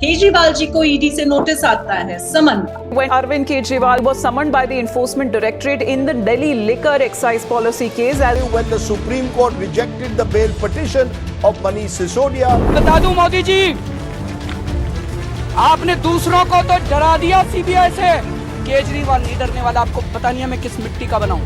केजरीवाल जी को ईडी से नोटिस आता है, समन। When Arvind Kejriwal was summoned by the Enforcement Directorate in the Delhi liquor excise policy case, when the Supreme Court rejected the bail petition of Manish Sisodia. बता दूं मोदी जी, आपने दूसरों को तो डरा दिया सीबीआई से। केजरीवाल नहीं डरने वाला, आपको पता नहीं है मैं किस मिट्टी का बनाऊं।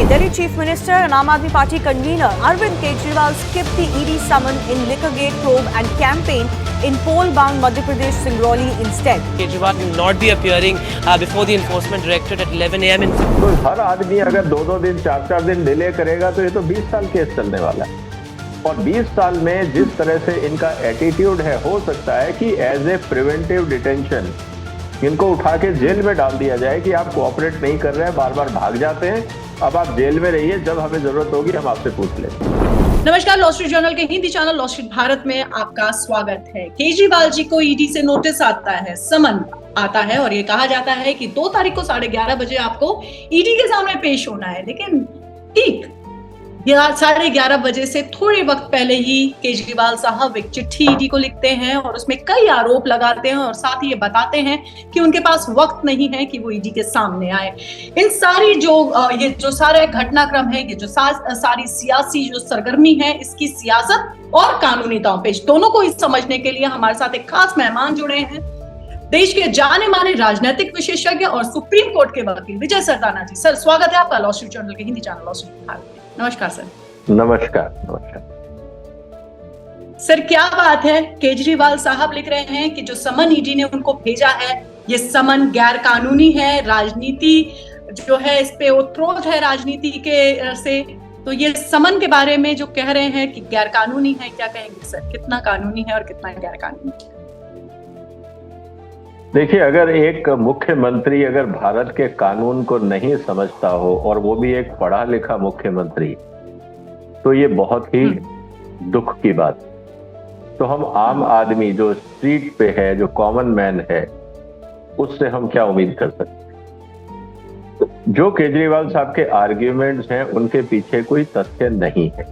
Delhi Chief Minister and Aam Aadmi Party convener Arvind Kejriwal skipped the ED summon in Liquorgate probe and campaign in poll-bound Madhya Pradesh Singrauli instead. Kejriwal will not be appearing before the Enforcement Directorate at 11 a.m. तो हर आदमी अगर 2-2 दिन 4-4 दिन delay करेगा तो ये तो 20 साल केस चलने वाला है। और 20 साल में जिस तरह से इनका एटीट्यूड है, हो सकता है कि एज ए प्रिवेंटिव डिटेंशन इनको उठा के जेल में डाल दिया जाए कि आप कोऑपरेट नहीं कर रहे हैं, बार बार भाग जाते हैं, अब आप जेल में रहिए, जब हमें जरूरत होगी हम आपसे पूछ लेंगे। नमस्कार, लॉ स्ट्रीट जर्नल के Hindi channel law street Bharat में आपका स्वागत है। केजरीवाल जी को ईडी से नोटिस आता है, समन आता है और ये कहा जाता है कि 2 तारीख को 11:30 बजे आपको ईडी के सामने पेश होना है। लेकिन ठीक 11:30 बजे से थोड़े वक्त पहले ही केजरीवाल साहब एक चिट्ठी ईडी को लिखते हैं और उसमें कई आरोप लगाते हैं और साथ ही ये बताते हैं कि उनके पास वक्त नहीं है कि वो ईडी के सामने आए। इन सारी ये जो सारा घटनाक्रम है, ये जो सारी सियासी जो सरगर्मी है, इसकी सियासत और कानूनी दांवपेच दोनों को समझने के लिए हमारे साथ एक खास मेहमान जुड़े हैं, देश के जाने माने राजनीतिक विशेषज्ञ और सुप्रीम कोर्ट के वकील विजय सरदाना जी। सर, स्वागत है आपका लॉ स्ट्रीट जर्नल के Hindi channel law street Bharat में। नमस्कार सर। नमस्कार। सर, क्या बात है, केजरीवाल साहब लिख रहे हैं कि जो समन ईडी ने उनको भेजा है, ये समन गैर कानूनी है, राजनीति जो है इस पे ओतप्रोत है राजनीति के से। तो ये समन के बारे में जो कह रहे हैं कि गैर कानूनी है, क्या कहेंगे सर, कितना कानूनी है और कितना गैर कानूनी? देखिए, अगर एक मुख्यमंत्री अगर भारत के कानून को नहीं समझता हो और वो भी एक पढ़ा लिखा मुख्यमंत्री, तो ये बहुत ही दुख की बात। तो हम आम आदमी जो स्ट्रीट पे है, जो कॉमन मैन है, उससे हम क्या उम्मीद कर सकते? जो केजरीवाल साहब के आर्ग्यूमेंट्स हैं उनके पीछे कोई तथ्य नहीं है।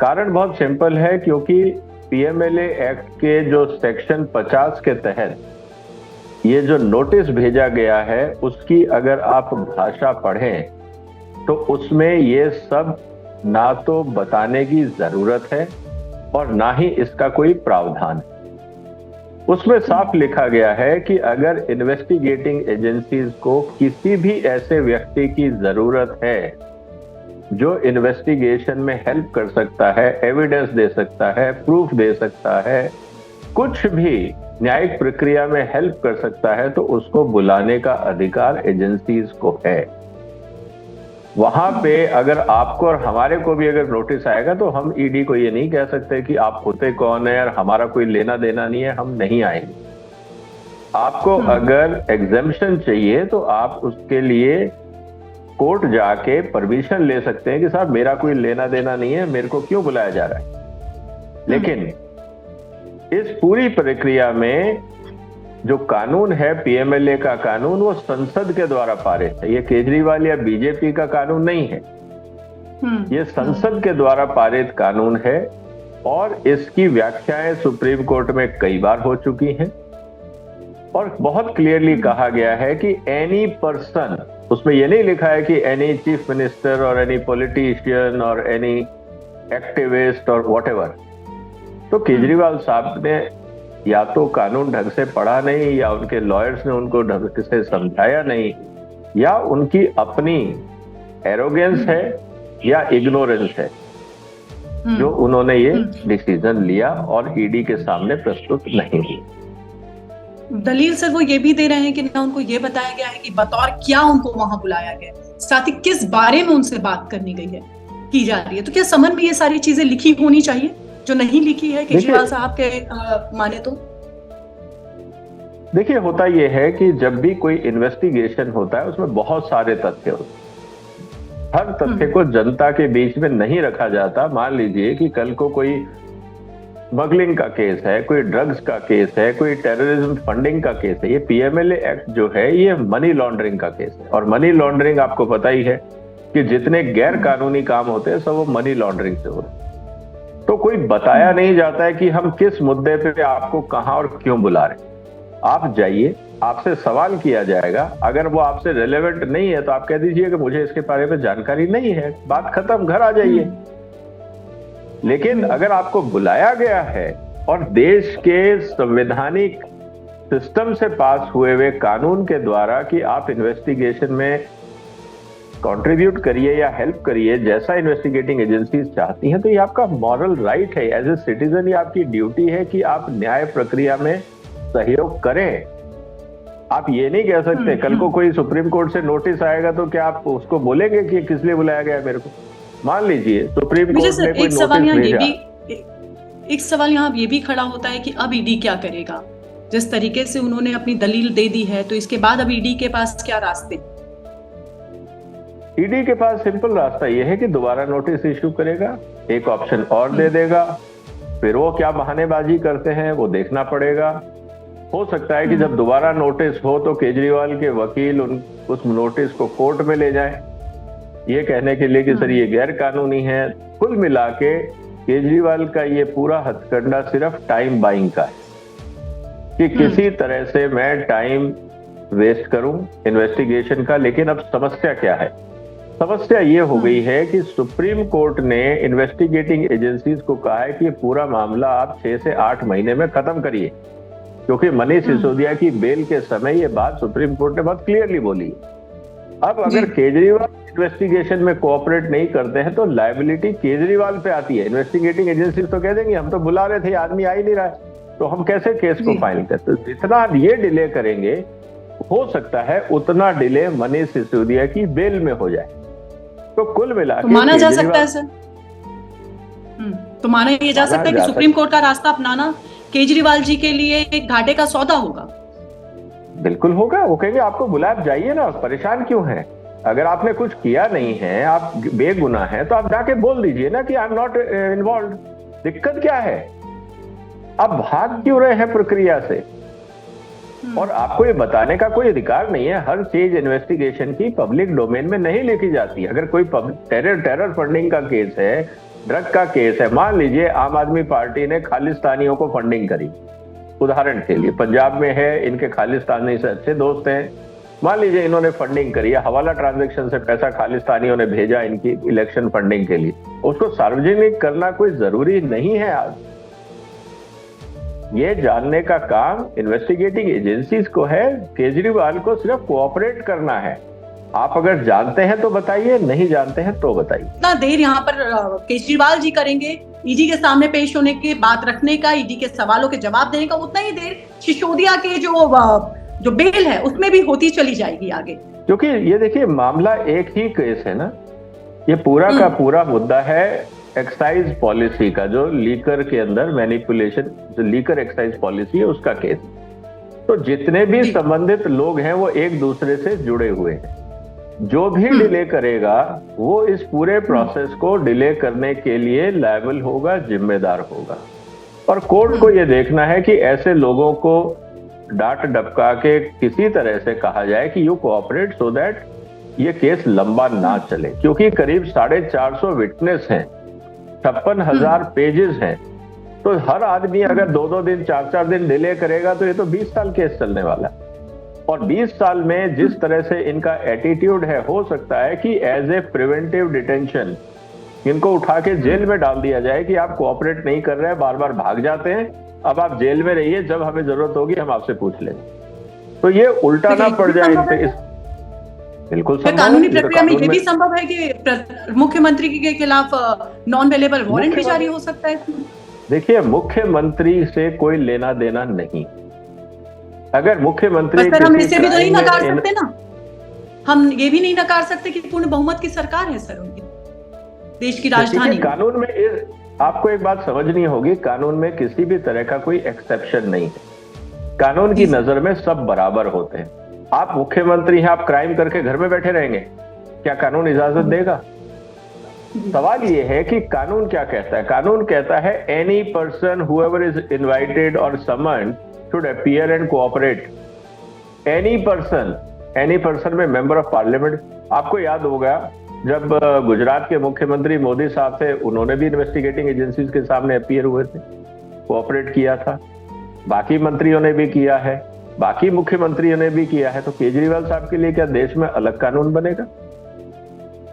कारण बहुत सिंपल है, क्योंकि पीएमएलए एक्ट के जो सेक्शन 50 के तहत ये जो नोटिस भेजा गया है, उसकी अगर आप भाषा पढ़ें तो उसमें ये सब ना तो बताने की जरूरत है और ना ही इसका कोई प्रावधान है। उसमें साफ लिखा गया है कि अगर इन्वेस्टिगेटिंग एजेंसीज को किसी भी ऐसे व्यक्ति की जरूरत है जो इन्वेस्टिगेशन में हेल्प कर सकता है, एविडेंस दे सकता है, प्रूफ दे सकता है, कुछ भी न्यायिक प्रक्रिया में हेल्प कर सकता है, तो उसको बुलाने का अधिकार एजेंसीज को है। वहां पे अगर आपको और हमारे को भी अगर नोटिस आएगा तो हम ईडी को ये नहीं कह सकते कि आप होते कौन है और हमारा कोई लेना देना नहीं है, हम नहीं आएंगे। आपको अगर एग्जेम्पशन चाहिए तो आप उसके लिए कोर्ट जाके परमिशन ले सकते हैं कि साहब मेरा कोई लेना देना नहीं है, मेरे को क्यों बुलाया जा रहा है। लेकिन इस पूरी प्रक्रिया में जो कानून है, पीएमएलए का कानून, वो संसद के द्वारा पारित है। ये केजरीवाल या बीजेपी का कानून नहीं है, ये संसद के द्वारा पारित कानून है और इसकी व्याख्याएं सुप्रीम कोर्ट में कई बार हो चुकी हैं और बहुत क्लियरली कहा गया है कि एनी पर्सन, उसमें ये नहीं लिखा है कि एनी चीफ मिनिस्टर और एनी पॉलिटिशियन और एनी एक्टिविस्ट और व्हाटएवर। तो केजरीवाल साहब ने या तो कानून ढंग से पढ़ा नहीं, या उनके लॉयर्स ने उनको ढंग से समझाया नहीं, या उनकी अपनी एरोगेंस है या इग्नोरेंस है, जो उन्होंने ये डिसीजन लिया और ईडी के सामने प्रस्तुत नहीं हुई। दलील सर वो ये भी दे रहे हैं कि ना उनको ये बताया गया है कि बतौर क्या उनको वहां बुलाया गया, साथ ही किस बारे में उनसे बात करनी गई है, की जा रही है। तो क्या समन में ये सारी चीजें लिखी होनी चाहिए जो नहीं लिखी है केजरीवाल साहब के माने तो? देखिए, होता यह है कि जब भी कोई इन्वेस्टिगेशन होता है उसमें बहुत सारे तथ्य होते हैं। हर तथ्य को जनता के बीच में नहीं रखा जाता। मान लीजिए कि कल को कोई स्मगलिंग का केस है, कोई ड्रग्स का केस है, कोई टेररिज्म फंडिंग का केस है। ये पीएमएलए एक्ट जो है ये मनी लॉन्ड्रिंग का केस है, और मनी लॉन्ड्रिंग आपको पता ही है कि जितने गैर कानूनी काम होते हैं सब वो मनी लॉन्ड्रिंग से होते हैं। तो कोई बताया नहीं जाता है कि हम किस मुद्दे पे आपको कहां और क्यों बुला रहे हैं। आप जाइए, आपसे सवाल किया जाएगा, अगर वो आपसे रिलेवेंट नहीं है तो आप कह दीजिए कि मुझे इसके बारे में जानकारी नहीं है, बात खत्म, घर आ जाइए। लेकिन अगर आपको बुलाया गया है और देश के संवैधानिक सिस्टम से पास हुए हुए कानून के द्वारा कि आप इन्वेस्टिगेशन में कंट्रीब्यूट करिए या हेल्प करिए जैसा इन्वेस्टिगेटिंग एजेंसीज चाहती हैं, तो ये आपका मॉरल राइट है। एज ए सिटीजन ये आपकी ड्यूटी है कि आप न्याय प्रक्रिया में सहयोग करें। आप ये नहीं कह सकते कल को कोई सुप्रीम कोर्ट से नोटिस आएगा तो क्या आप उसको बोलेंगे कि किस लिए बुलाया गया मेरे को? मान लीजिए सुप्रीम कोर्ट ने कोई नोटिस भेजा। एक सवाल यहाँ ये भी खड़ा होता है कि अब ईडी क्या करेगा? जिस तरीके से उन्होंने अपनी दलील दे दी है, तो इसके बाद अब ईडी के पास क्या रास्ते? ईडी के पास सिंपल रास्ता यह है कि दोबारा नोटिस इश्यू करेगा, एक ऑप्शन और दे देगा, फिर वो क्या बहानेबाजी करते हैं वो देखना पड़ेगा। हो सकता है कि जब दोबारा नोटिस हो तो केजरीवाल के वकील उस नोटिस को कोर्ट में ले जाएं, ये कहने के लिए कि सर ये गैर कानूनी है। कुल मिला के केजरीवाल का ये पूरा हथकंडा सिर्फ टाइम बाइंग का है कि किसी तरह से मैं टाइम वेस्ट करूं इन्वेस्टिगेशन का। लेकिन अब समस्या क्या है? समस्या ये हो गई है कि सुप्रीम कोर्ट ने इन्वेस्टिगेटिंग एजेंसीज को कहा है कि ये पूरा मामला आप 6 से 8 महीने में खत्म करिए, क्योंकि मनीष सिसोदिया की बेल के समय ये बात सुप्रीम कोर्ट ने बहुत क्लियरली बोली। अब अगर केजरीवाल इन्वेस्टिगेशन में कोऑपरेट नहीं करते हैं तो लायबिलिटी केजरीवाल पे आती है। इन्वेस्टिगेटिंग एजेंसीज तो कह देंगे हम तो बुला रहे थे, आदमी आ ही नहीं रहा है, तो हम कैसे केस को फाइल करते? जितना ये डिले करेंगे हो सकता है उतना डिले मनीष सिसोदिया की बेल में हो जाए। तो कुल मिला के माना जा सकता है सर, तो माना ये जा सकता है कि सुप्रीम कोर्ट का रास्ता अपनाना केजरीवाल जी के लिए एक घाटे का सौदा होगा। बिल्कुल होगा। वो कहेंगे आपको बुलाया, आप जाइए ना, परेशान क्यों हैं? अगर आपने कुछ किया नहीं है, आप बेगुनाह हैं, तो आप जाके बोल दीजिए ना कि आई एम नॉट इन्वॉल्व। दिक्कत क्या है? आप भाग क्यों रहे हैं प्रक्रिया से? और आपको ये बताने का कोई अधिकार नहीं है। हर चीज इन्वेस्टिगेशन की पब्लिक डोमेन में नहीं लिखी जाती। अगर कोई टेरर फंडिंग का केस है, ड्रग का केस है, मान लीजिए आम आदमी पार्टी ने खालिस्तानियों को फंडिंग करी, उदाहरण के लिए पंजाब में है, इनके खालिस्तानी से अच्छे दोस्त हैं, मान लीजिए इन्होंने फंडिंग करी है, हवाला ट्रांजैक्शन से पैसा खालिस्तानियों ने भेजा इनकी इलेक्शन फंडिंग के लिए, उसको सार्वजनिक करना कोई जरूरी नहीं है। आज ये जानने का काम इन्वेस्टिगेटिंग एजेंसीज को है, केजरीवाल को सिर्फ कोऑपरेट करना है। आप अगर जानते हैं तो बताइए, नहीं जानते हैं तो बताइए। इतना देर यहाँ पर केजरीवाल जी करेंगे ईडी के सामने पेश होने के, बात रखने का, ईडी के सवालों के जवाब देने का, उतना ही देर सिसोदिया के जो बेल है उसमें भी होती चली जाएगी आगे। क्योंकि ये देखिए मामला एक ही केस है ना, ये पूरा का पूरा मुद्दा है एक्साइज पॉलिसी का, जो लीकर के अंदर मैनिपुलेशन, जो लीकर एक्साइज पॉलिसी है उसका केस। तो जितने भी संबंधित लोग हैं वो एक दूसरे से जुड़े हुए हैं। जो भी डिले करेगा वो इस पूरे प्रोसेस को डिले करने के लिए लायबल होगा, जिम्मेदार होगा। और कोर्ट को ये देखना है कि ऐसे लोगों को डांट डपका के किसी तरह से कहा जाए कि यू कोऑपरेट, सो दैट ये केस लंबा ना चले। क्योंकि करीब 450 विटनेस हैं, 56,000 पेजेस हैं, तो हर आदमी अगर 2-2 दिन 4-4 दिन डिले करेगा तो ये तो 20 साल केस चलने वाला है। और 20 साल में जिस तरह से इनका एटीट्यूड है, हो सकता है कि एज ए प्रिवेंटिव डिटेंशन इनको उठा के जेल में डाल दिया जाए कि आप कोऑपरेट नहीं कर रहे हैं, बार बार भाग जाते हैं, अब आप जेल में रहिए, जब हमें जरूरत होगी हम आपसे पूछ लेंगे। तो ये उल्टा ना पड़ जाए इनसे। बिल्कुल कानूनी प्रक्रिया में ये भी संभव है कि मुख्यमंत्री के खिलाफ नॉन अवेलेबल वारंट भी जारी हो सकता है। देखिए मुख्यमंत्री से कोई लेना देना नहीं। अगर मुख्यमंत्री हम इसे भी तो नहीं नकार सकते ना, हम ये भी नहीं नकार सकते कि पूर्ण बहुमत की सरकार है सर उनकी, देश की राजधानी। कानून में आपको एक बात समझनी होगी, कानून में किसी भी तरह का कोई एक्सेप्शन नहीं है। कानून की नजर में सब बराबर होते हैं। आप मुख्यमंत्री हैं, आप क्राइम करके घर में बैठे रहेंगे, क्या कानून इजाजत देगा? सवाल ये है कि कानून क्या कहता है। कानून कहता है any person whoever is invited और summoned should appear and cooperate. Any person में मेंबर ऑफ पार्लियामेंट, आपको याद होगा जब गुजरात के मुख्यमंत्री मोदी साहब थे, उन्होंने भी इन्वेस्टिगेटिंग एजेंसीज के सामने अपीयर हुए थे, कोऑपरेट किया था। बाकी मंत्रियों ने भी किया है, बाकी मुख्यमंत्रियों ने भी किया है। तो केजरीवाल साहब के लिए क्या देश में अलग कानून बनेगा?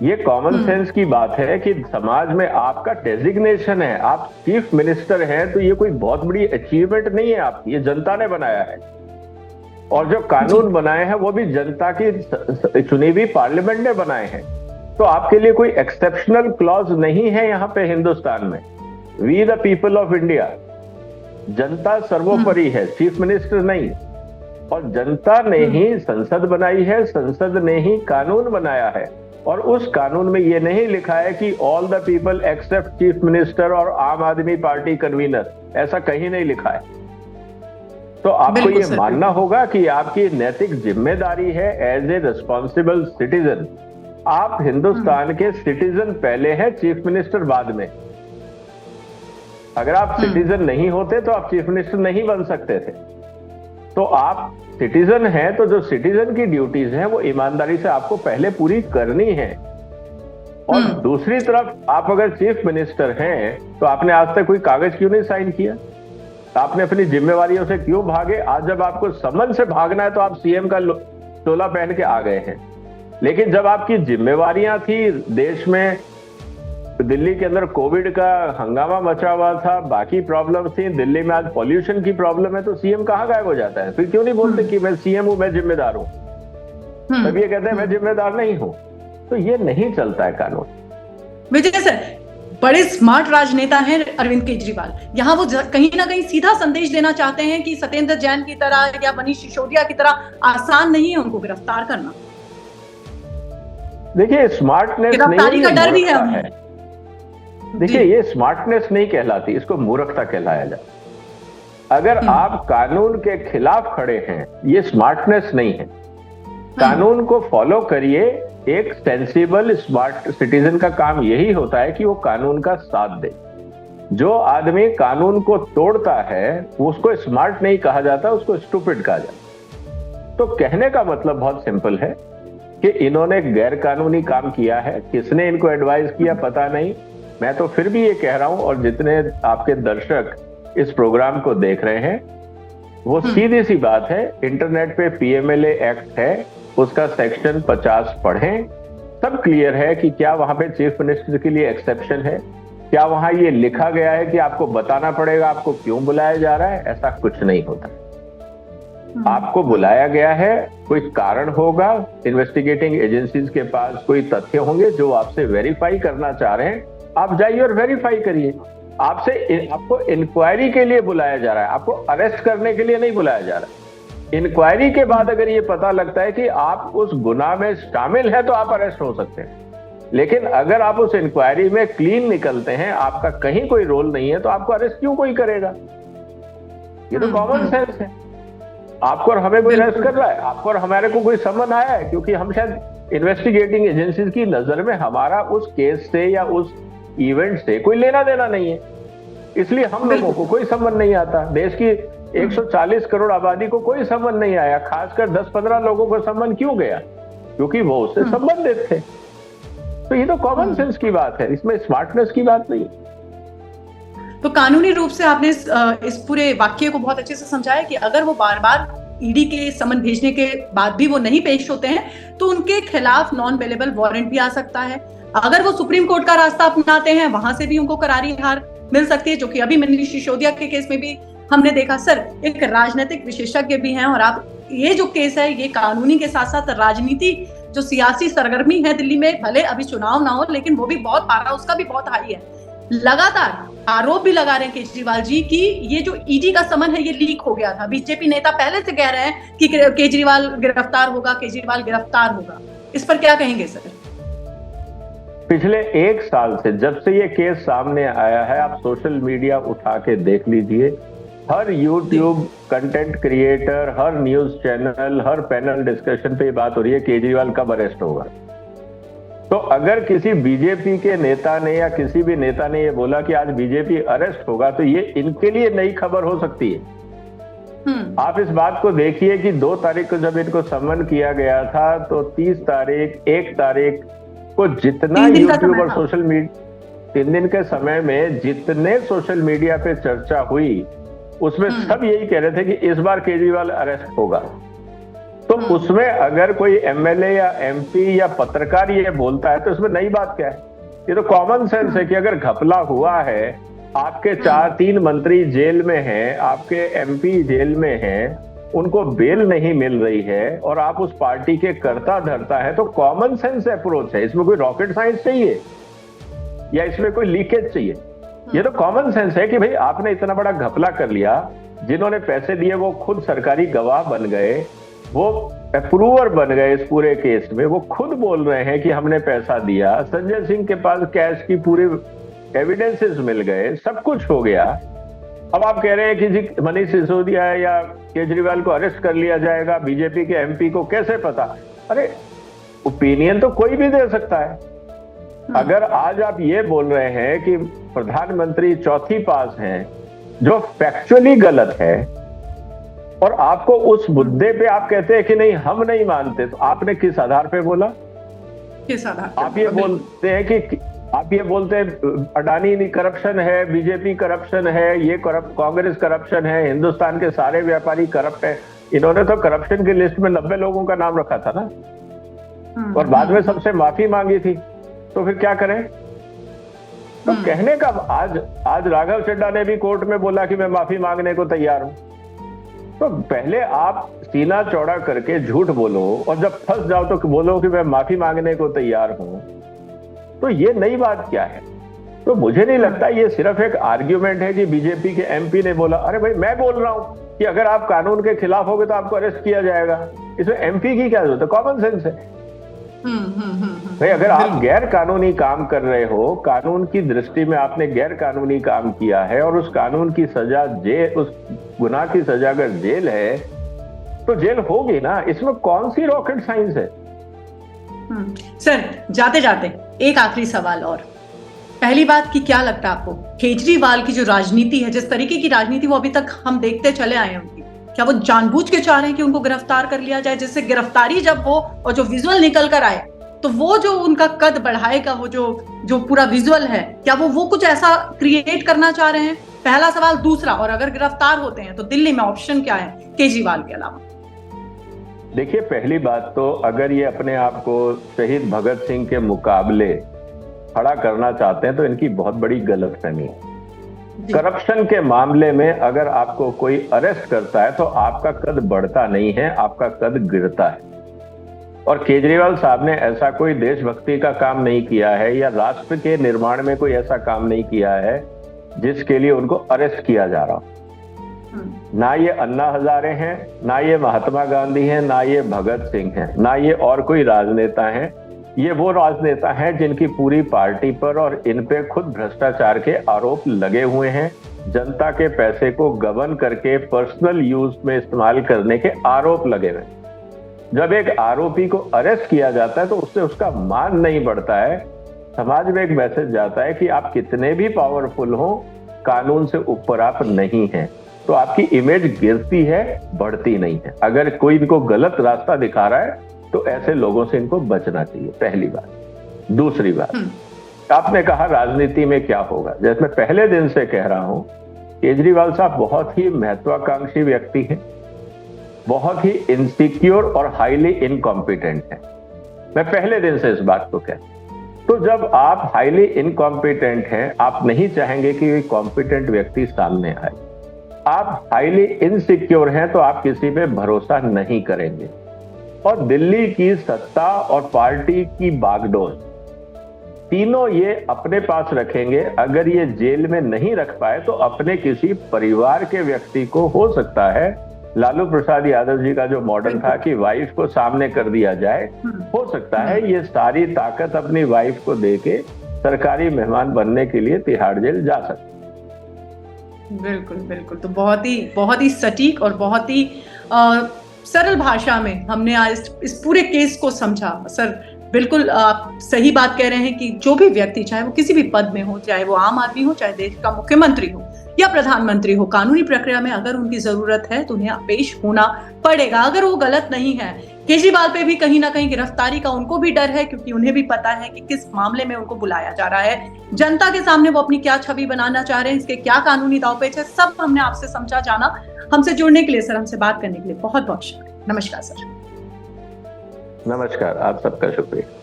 ये कॉमन सेंस की बात है कि समाज में आपका डेजिग्नेशन है, आप चीफ मिनिस्टर हैं, तो ये कोई बहुत बड़ी अचीवमेंट नहीं है आपकी, ये जनता ने बनाया है। और जो कानून बनाए हैं वो भी जनता की चुनी हुई पार्लियामेंट ने बनाए हैं। तो आपके लिए कोई एक्सेप्शनल क्लॉज नहीं है यहाँ पे हिंदुस्तान में। We the people of India, जनता सर्वोपरि है, चीफ मिनिस्टर नहीं। और जनता ने ही संसद बनाई है, संसद ने ही कानून बनाया है। और उस कानून में ये नहीं लिखा है कि all the people except chief minister और आम आदमी पार्टी कन्वीनर, ऐसा कहीं नहीं लिखा है। तो आपको ये मानना होगा कि आपकी नैतिक जिम्मेदारी है एज ए रिस्पॉन्सिबल सिटीजन। आप हिंदुस्तान के सिटीजन पहले हैं, चीफ मिनिस्टर बाद में। अगर आप सिटीजन नहीं होते तो आप चीफ मिनिस्टर नहीं बन सकते थे। तो आप सिटीजन हैं, तो जो सिटीजन की ड्यूटीज हैं वो ईमानदारी से आपको पहले पूरी करनी है। और दूसरी तरफ आप अगर चीफ मिनिस्टर हैं तो आपने आज तक कोई कागज क्यों नहीं साइन किया? आपने अपनी जिम्मेवारियों से क्यों भागे? आज जब आपको समन से भागना है तो आप सीएम का चोला पहन के आ गए हैं। लेकिन जब आपकी जिम्मेवारियां थी, देश में दिल्ली के अंदर कोविड का हंगामा मचा हुआ था, बाकी प्रॉब्लम थी, दिल्ली में आज पॉल्यूशन की प्रॉब्लम है, तो सीएम कहाँ गायब हो जाता है? फिर क्यों नहीं बोलते कि मैं सीएम हूं, मैं जिम्मेदार हूं? तब ये कहते हैं मैं जिम्मेदार नहीं हूं। तो ये नहीं चलता है कानून। विजय सर, बड़े स्मार्ट राजनेता हैं अरविंद केजरीवाल। यहाँ वो कहीं ना कहीं सीधा संदेश देना चाहते हैं कि सत्येंद्र जैन की तरह या मनीष सिसोदिया की तरह आसान नहीं है उनको गिरफ्तार करना। देखिए, स्मार्टनेस गिरफ्तारी का डर भी है। देखिए, ये स्मार्टनेस नहीं कहलाती, इसको मूर्खता कहलाया जाए। अगर आप कानून के खिलाफ खड़े हैं, ये स्मार्टनेस नहीं है। कानून को फॉलो करिए। एक सेंसिबल स्मार्ट सिटीजन का काम यही होता है कि वो कानून का साथ दे। जो आदमी कानून को तोड़ता है उसको स्मार्ट नहीं कहा जाता, उसको स्टूपिड कहा जाता। तो कहने का मतलब बहुत सिंपल है कि इन्होंने गैर कानूनी काम किया है। किसने इनको एडवाइस किया पता नहीं। मैं तो फिर भी ये कह रहा हूं, और जितने आपके दर्शक इस प्रोग्राम को देख रहे हैं, वो सीधी सी बात है, इंटरनेट पे पीएमएलए एक्ट है, उसका सेक्शन 50 पढ़ें। सब क्लियर है कि क्या वहां पे चीफ मिनिस्टर के लिए एक्सेप्शन है, क्या वहां ये लिखा गया है कि आपको बताना पड़ेगा आपको क्यों बुलाया जा रहा है। ऐसा कुछ नहीं होता। आपको बुलाया गया है, कोई कारण होगा, इन्वेस्टिगेटिंग एजेंसीज के पास कोई तथ्य होंगे जो आपसे वेरीफाई करना चाह रहे हैं, आप जाइए और वेरीफाई करिए। आपको इंक्वायरी के लिए बुलाया जा रहा है, आपको अरेस्ट करने के लिए नहीं बुलाया जा रहा। इंक्वायरी के बाद अगर ये पता लगता है कि आप उस गुनाह में शामिल हैं तो आप अरेस्ट हो सकते हैं। लेकिन अगर आप उस इंक्वायरी में क्लीन निकलते हैं, आपका कहीं कोई रोल नहीं है, तो आपको अरेस्ट क्यों कोई करेगा? ये तो कॉमन सेंस है। आपको और हमें कोई अरेस्ट कर रहा है, आपको और हमारे को कोई समन आया है, क्योंकि हम शायद इन्वेस्टिगेटिंग एजेंसीज की नजर में हमारा उस केस से या उस इवेंट से कोई लेना देना नहीं है, इसलिए हम लोगों को कोई समन नहीं आता। देश की 140 करोड़ आबादी को कोई समन नहीं आया। खासकर 10-15 लोगों को समन क्यों गया? क्योंकि वो उससे संबंधित थे। तो ये तो कॉमन सेंस की बात है, इसमें स्मार्टनेस की बात नहीं। तो कानूनी रूप से आपने इस पूरे वाक्य को बहुत अच्छे से समझाया कि अगर वो बार बार ईडी के समन भेजने के बाद भी वो नहीं पेश होते हैं तो उनके खिलाफ नॉन बेलेबल वारंट भी आ सकता है। अगर वो सुप्रीम कोर्ट का रास्ता अपनाते हैं, वहां से भी उनको करारी हार मिल सकती है, जो कि अभी मनीष सिसोदिया के केस में भी हमने देखा। सर, एक राजनीतिक विशेषज्ञ भी हैं और आप ये जो केस है ये कानूनी के साथ साथ राजनीति जो सियासी सरगर्मी है दिल्ली में, भले अभी चुनाव ना हो लेकिन वो भी बहुत पारा उसका भी बहुत हाई है। लगातार आरोप भी लगा रहे हैं केजरीवाल जी कि ये जो ईडी का समन है ये लीक हो गया था। बीजेपी नेता पहले से कह रहे हैं कि केजरीवाल गिरफ्तार होगा, केजरीवाल गिरफ्तार होगा। इस पर क्या कहेंगे सर? पिछले 1 साल से जब से ये केस सामने आया है, आप सोशल मीडिया उठा के देख लीजिए, हर यूट्यूब कंटेंट क्रिएटर, हर न्यूज चैनल, हर पैनल डिस्कशन पे ये बात हो रही है केजरीवाल कब अरेस्ट होगा। तो अगर किसी बीजेपी के नेता ने या किसी भी नेता ने ये बोला कि आज बीजेपी अरेस्ट होगा, तो ये इनके लिए नई खबर हो सकती है। आप इस बात को देखिए कि 2 तारीख को जब इनको समन किया गया था तो 30 तारीख, 1 तारीख को जितना यूट्यूब और सोशल मीडिया 3 दिन के समय में जितने सोशल मीडिया पे चर्चा हुई उसमें सब यही कह रहे थे कि इस बार केजरीवाल अरेस्ट होगा। तो उसमें अगर कोई एमएलए या एमपी या पत्रकार ये बोलता है तो इसमें नई बात क्या है? ये तो कॉमन सेंस है कि अगर घपला हुआ है, आपके 3 मंत्री जेल में हैं, आपके एमपी जेल में हैं, उनको बेल नहीं मिल रही है और आप उस पार्टी के कर्ता धर्ता है, तो कॉमन सेंस अप्रोच है। इसमें कोई रॉकेट साइंस चाहिए या इसमें कोई लीकेज चाहिए? ये तो कॉमन सेंस है कि भाई आपने इतना बड़ा घपला कर लिया, जिन्होंने पैसे दिए वो खुद सरकारी गवाह बन गए, वो अप्रूवर बन गए इस पूरे केस में, वो खुद बोल रहे हैं कि हमने पैसा दिया, संजय सिंह के पास कैश की पूरी एविडेंसेस मिल गए, सब कुछ हो गया। अब आप कह रहे हैं कि जी मनीष सिसोदिया या केजरीवाल को अरेस्ट कर लिया जाएगा, बीजेपी के एमपी को कैसे पता? अरे ओपिनियन तो कोई भी दे सकता है। अगर आज आप ये बोल रहे हैं कि प्रधानमंत्री चौथी पास हैं, जो फैक्चुअली गलत है, और आपको उस मुद्दे पे आप कहते हैं कि नहीं हम नहीं मानते, तो आपने किस आधार पे बोला? किस आधार? आप ये बोलते हैं कि आप ये बोलते हैं अडानी करप्शन है, बीजेपी करप्शन है, ये कांग्रेस करप्शन है, हिंदुस्तान के सारे व्यापारी करप्ट है। इन्होंने तो करप्शन की लिस्ट में 90 लोगों का नाम रखा था ना, और बाद में सबसे माफी मांगी थी। तो फिर क्या करें? तो कहने का आज राघव चड्ढा ने भी कोर्ट में बोला कि मैं माफी मांगने को तैयार हूं। तो पहले आप सीना चौड़ा करके झूठ बोलो और जब फंस जाओ तो बोलो कि मैं माफी मांगने को तैयार हूं। तो ये नई बात क्या है? तो मुझे नहीं लगता ये सिर्फ एक आर्ग्यूमेंट है कि बीजेपी के एमपी ने बोला। अरे भाई मैं बोल रहा हूं कि अगर आप कानून के खिलाफ होगे तो आपको अरेस्ट किया जाएगा, इसमें एमपी की क्या जरूरत है? कॉमन सेंस है भाई। अगर आप गैर कानूनी काम कर रहे हो, कानून की दृष्टि में आपने गैर कानूनी काम किया है और उस कानून की सजा जेल, उस गुनाह की सजा अगर जेल है तो जेल होगी ना। इसमें कौन सी रॉकेट साइंस है? सर जाते जाते एक आखिरी सवाल और। पहली बात कि क्या लगता है आपको केजरीवाल की जो राजनीति है, जिस तरीके की राजनीति वो अभी तक हम देखते चले आए हैं उनकी, क्या वो जानबूझ के चाह रहे हैं कि उनको गिरफ्तार कर लिया जाए, जिससे गिरफ्तारी जब हो और जो विजुअल निकल कर आए तो वो जो उनका कद बढ़ाएगा, वो जो पूरा विजुअल है, क्या वो कुछ ऐसा क्रिएट करना चाह रहे हैं? पहला सवाल। दूसरा, और अगर गिरफ्तार होते हैं तो दिल्ली में ऑप्शन क्या है केजरीवाल के अलावा? देखिए, पहली बात तो अगर ये अपने आप को शहीद भगत सिंह के मुकाबले खड़ा करना चाहते हैं तो इनकी बहुत बड़ी गलतफहमी है। करप्शन के मामले में अगर आपको कोई अरेस्ट करता है तो आपका कद बढ़ता नहीं है, आपका कद गिरता है। और केजरीवाल साहब ने ऐसा कोई देशभक्ति का काम नहीं किया है या राष्ट्र के निर्माण में कोई ऐसा काम नहीं किया है जिसके लिए उनको अरेस्ट किया जा रहा हो। ना ये अन्ना हजारे हैं, ना ये महात्मा गांधी हैं, ना ये भगत सिंह हैं, ना ये और कोई राजनेता हैं। ये वो राजनेता हैं जिनकी पूरी पार्टी पर और इन पे खुद भ्रष्टाचार के आरोप लगे हुए हैं, जनता के पैसे को गबन करके पर्सनल यूज में इस्तेमाल करने के आरोप लगे हुए। जब एक आरोपी को अरेस्ट किया जाता है तो उससे उसका मान नहीं बढ़ता है, समाज में एक मैसेज जाता है कि आप कितने भी पावरफुल हो, कानून से ऊपर आप नहीं हैं, तो आपकी इमेज गिरती है, बढ़ती नहीं है। अगर कोई इनको गलत रास्ता दिखा रहा है तो ऐसे लोगों से इनको बचना चाहिए, पहली बात। दूसरी बात, आपने कहा राजनीति में क्या होगा। जैसे मैं पहले दिन से कह रहा हूं, केजरीवाल साहब बहुत ही महत्वाकांक्षी व्यक्ति हैं, बहुत ही इनसिक्योर और हाईली इनकॉम्पिटेंट हैं। मैं पहले दिन से इस बात को कहता हूं। तो जब आप हाईली इनकॉम्पिटेंट हैं, आप नहीं चाहेंगे कि कोई कॉम्पिटेंट व्यक्ति सामने आए। आप हाईली इनसिक्योर हैं तो आप किसी पे भरोसा नहीं करेंगे। और दिल्ली की सत्ता और पार्टी की बागडोर, तीनों ये अपने पास रखेंगे। अगर ये जेल में नहीं रख पाए तो अपने किसी परिवार के व्यक्ति को, हो सकता है लालू प्रसाद यादव जी का जो मॉडल था कि वाइफ को सामने कर दिया जाए, हो सकता है ये सारी ताकत अपनी वाइफ को देके सरकारी मेहमान बनने के लिए तिहाड़ जेल जा सकते। बिल्कुल बिल्कुल। तो बहुत ही सटीक और बहुत ही सरल भाषा में हमने आज इस पूरे केस को समझा। सर बिल्कुल आप सही बात कह रहे हैं कि जो भी व्यक्ति, चाहे वो किसी भी पद में हो, चाहे वो आम आदमी हो, चाहे देश का मुख्यमंत्री हो या प्रधानमंत्री हो, कानूनी प्रक्रिया में अगर उनकी जरूरत है तो उन्हें पेश होना पड़ेगा। अगर वो गलत नहीं है केजरीवाल पे भी कहीं ना कहीं गिरफ्तारी का उनको भी डर है, क्योंकि उन्हें भी पता है कि किस मामले में उनको बुलाया जा रहा है। जनता के सामने वो अपनी क्या छवि बनाना चाह रहे हैं, इसके क्या कानूनी दांवपेच है, सब हमने आपसे समझा जाना। हमसे जुड़ने के लिए सर, हमसे बात करने के लिए बहुत बहुत शुक्रिया। नमस्कार सर। नमस्कार, आप सबका शुक्रिया।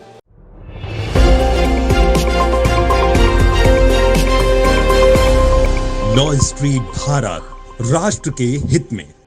लॉ स्ट्रीट भारत, राष्ट्र के हित में।